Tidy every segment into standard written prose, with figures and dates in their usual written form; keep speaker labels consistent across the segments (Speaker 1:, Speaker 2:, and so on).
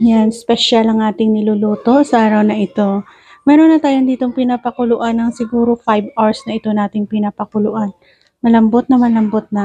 Speaker 1: Yan, special ang ating niluluto sa araw na ito. Meron na tayong ditong pinapakuluan ng siguro 5 hours na ito nating pinapakuluan. Malambot na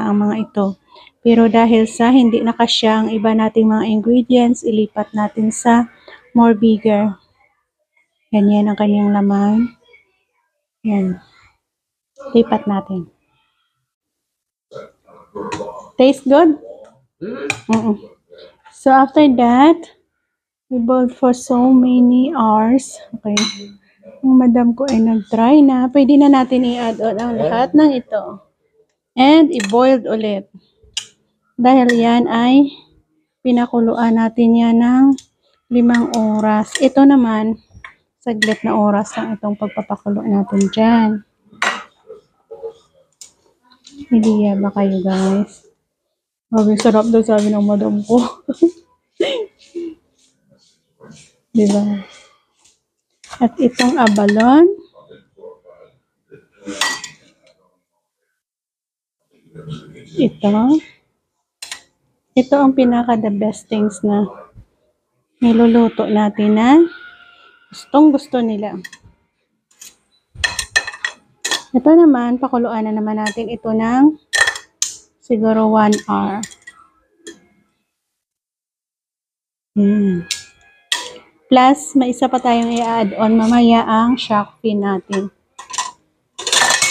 Speaker 1: ang mga ito. Pero dahil sa hindi nakasya ang iba nating mga ingredients, ilipat natin sa more bigger. Ganyan ang kanyang laman. Yan. Lipat natin. Taste good? So after that, we boiled for so many hours. Okay. Ang madam ko ay nag-try na. Pwede na natin i-add on ang lahat ng ito. And i-boiled ulit. Dahil yan ay pinakuluan natin yan ng 5 oras. Ito naman, saglit na oras lang itong pagpapakulo natin dyan. Idea ba kayo guys? Grabe, sarap daw sabi ng madam ko. Diba? At itong abalon. Ito ang pinaka the best things na niluluto natin na gustong gusto nila. Ito naman, pakuluan na naman natin ito ng siguro 1 hour. Plus, may isa pa tayong i-add on mamaya ang shark fin natin.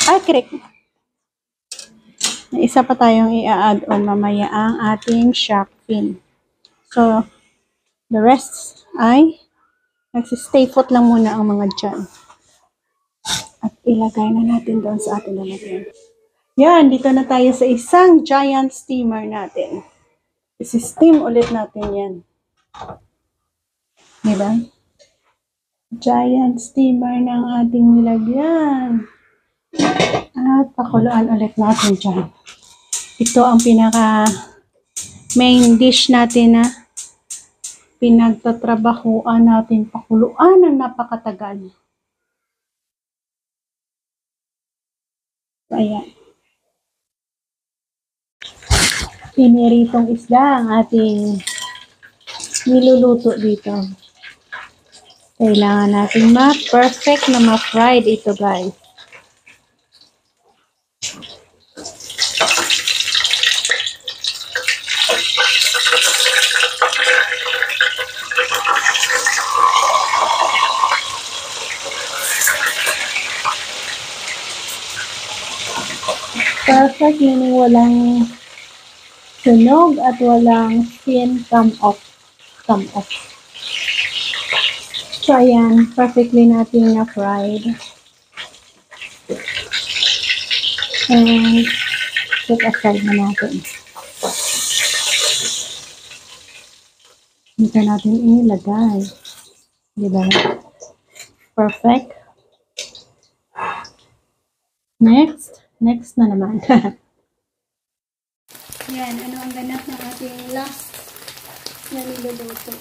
Speaker 1: Ay, correct. May isa pa tayong i-add on mamaya ang ating shark fin. So, the rest ay nagsistay put lang muna ang mga dyan. At ilagay na natin doon sa ating lalagyan. Yan, dito na tayo sa isang giant steamer natin. I-steam ulit natin yan. Diba? Giant steamer ng ating nilagyan. At pakuluan ulit natin dyan. Ito ang pinaka main dish natin na pinagtatrabahuan natin pakuluan ng napakatagal. So, ayan. Piniritong isda ang ating niluluto dito. Kailangan natin ma-perfect na ma-fried ito guys. Perfect meaning walang sunog at walang fin come off. So, ayan, perfectly natin na-fried. And, set aside na natin. Dito natin ilagay. Diba? Perfect. Next na naman. Yan, ano ang ganap ng ating last na niluluto.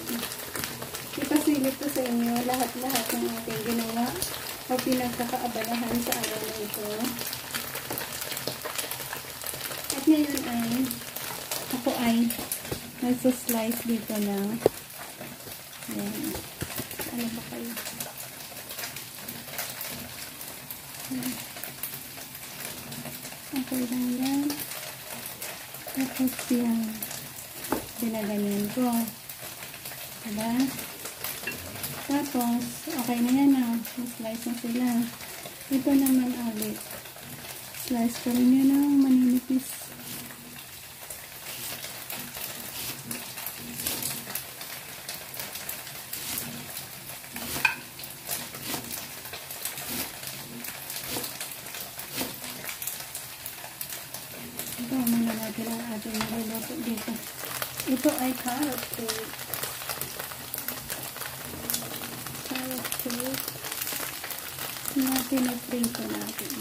Speaker 1: Ipasilip ko sa inyo lahat-lahat ng ating ginawa o pinagkakaabalahan sa araw na ito. At ngayon ay ako ay nagsuslice dito ng ano ba kayo? Okay lang yan. Tapos yan. Pinaganyan ko. Diba? Tapos, okay na yan na. Slice na sila. Ito naman ulit. Slice ko rin yan ng maninipis. Ito, muna natin ang ating niluluto dito. Ito ay carrot cake. Na pinaprito natin.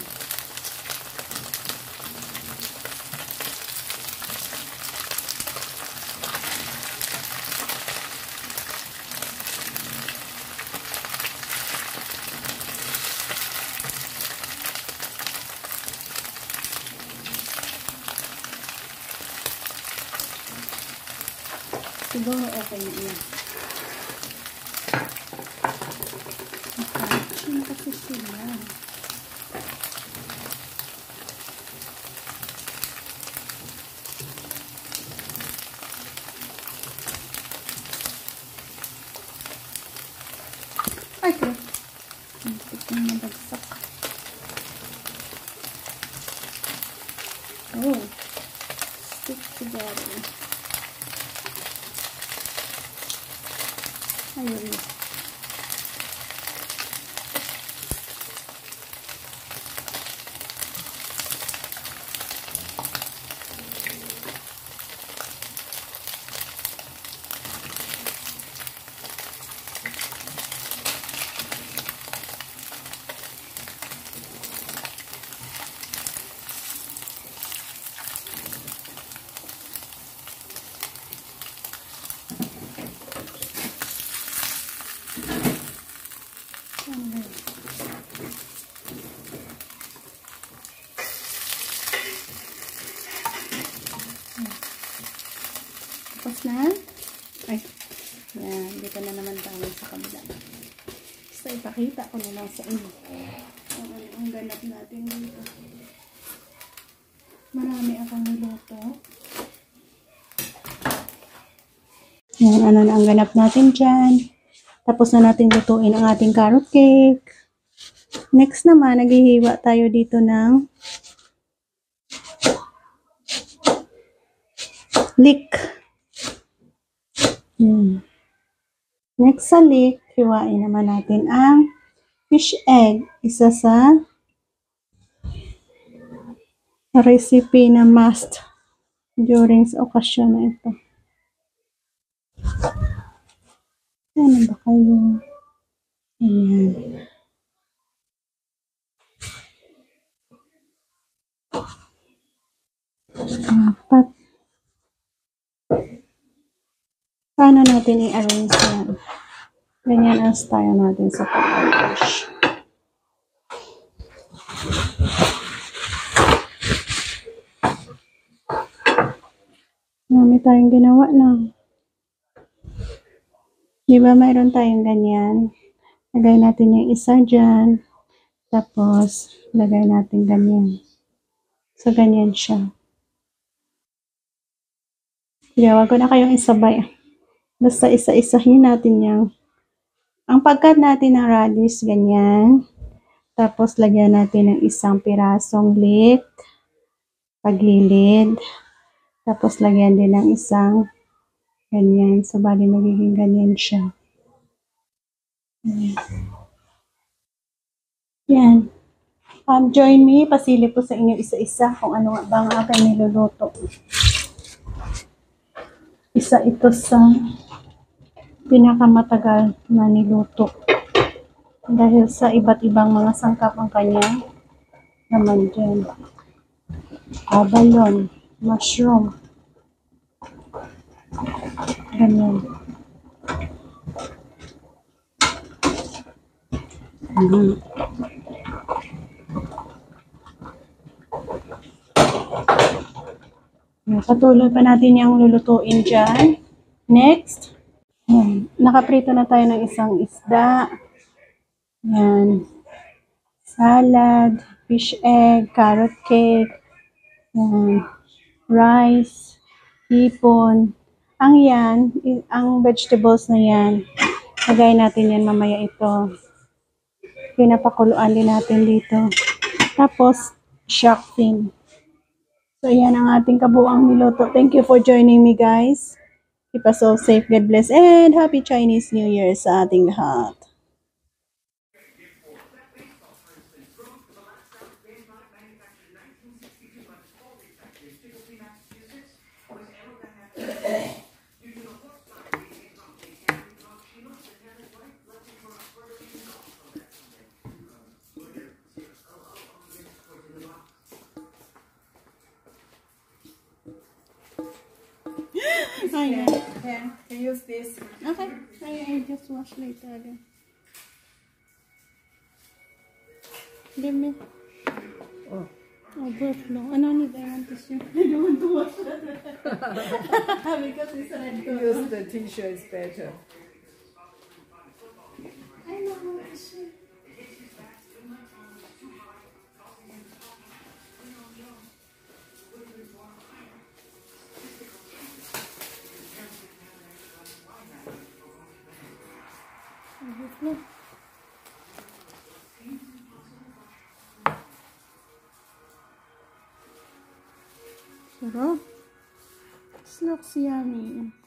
Speaker 1: Siguro okay na yan. na kasi sila. Ay, ko. Hindi ko nabagsak. Oh. Stick together. Ayun. Tapos na. Ay. Yan. Dito na naman tayo sa kabila. Basta ipakita ko na lang sa inyo. Ang ganap natin dito. Marami akong niluto. Yan. Ano na ang ganap natin dyan. Tapos na natin lutuin ang ating carrot cake. Next naman, naghihiwa tayo dito ng leek. Next sa leek, hiwain naman natin ang fish egg. Isa sa recipe na must during sa okasyon na ito. Ano ba kayo? Ayan. Apat. Paano natin i-arrange yan? Ganyan ang style natin sa pag-arrange. Marami tayong ginawa na. Di ba mayroon tayong ganyan? Lagay natin yung isa dyan. Tapos, lagay natin ganyan. So, ganyan siya. Kaya, wag ko na kayong isabay. Basta isa-isahin natin yung ang pagkat natin ng radish, ganyan. Tapos, lagyan natin ng isang pirasong leek. Pagilid. Tapos, lagyan din ng isang ganyan. So, bali magiging ganyan siya. Yan. Join me. Pasilip po sa inyo isa-isa kung ano nga ba ang aking niluluto. Isa ito sa pinakamatagal na niluto. Dahil sa iba't ibang mga sangkap ang kanya naman dyan. Abalone, mushroom. Ganyan. Patuloy pa natin yung lulutuin dyan. Next. Nakaprito na tayo ng isang isda. Yan. Salad, fish egg, carrot cake, yan. Rice, hipon. Ang vegetables na yan, lagay natin yan mamaya ito. Pinapakuluan din natin dito. Tapos, shark fin. So, yan ang ating kabuang niluto. Thank you for joining me, guys. Keep us all safe, God bless, and Happy Chinese New Year sa ating lahat.
Speaker 2: Can you use this?
Speaker 1: Okay, I just wash later again. Give me.
Speaker 2: Oh.
Speaker 1: Oh, overflow. Ano need I want tissue? I don't want to wash that. Because it's red.
Speaker 2: Use the tissue is better.
Speaker 1: I know how tissue. Sarap na. Sarap. This looks yummy.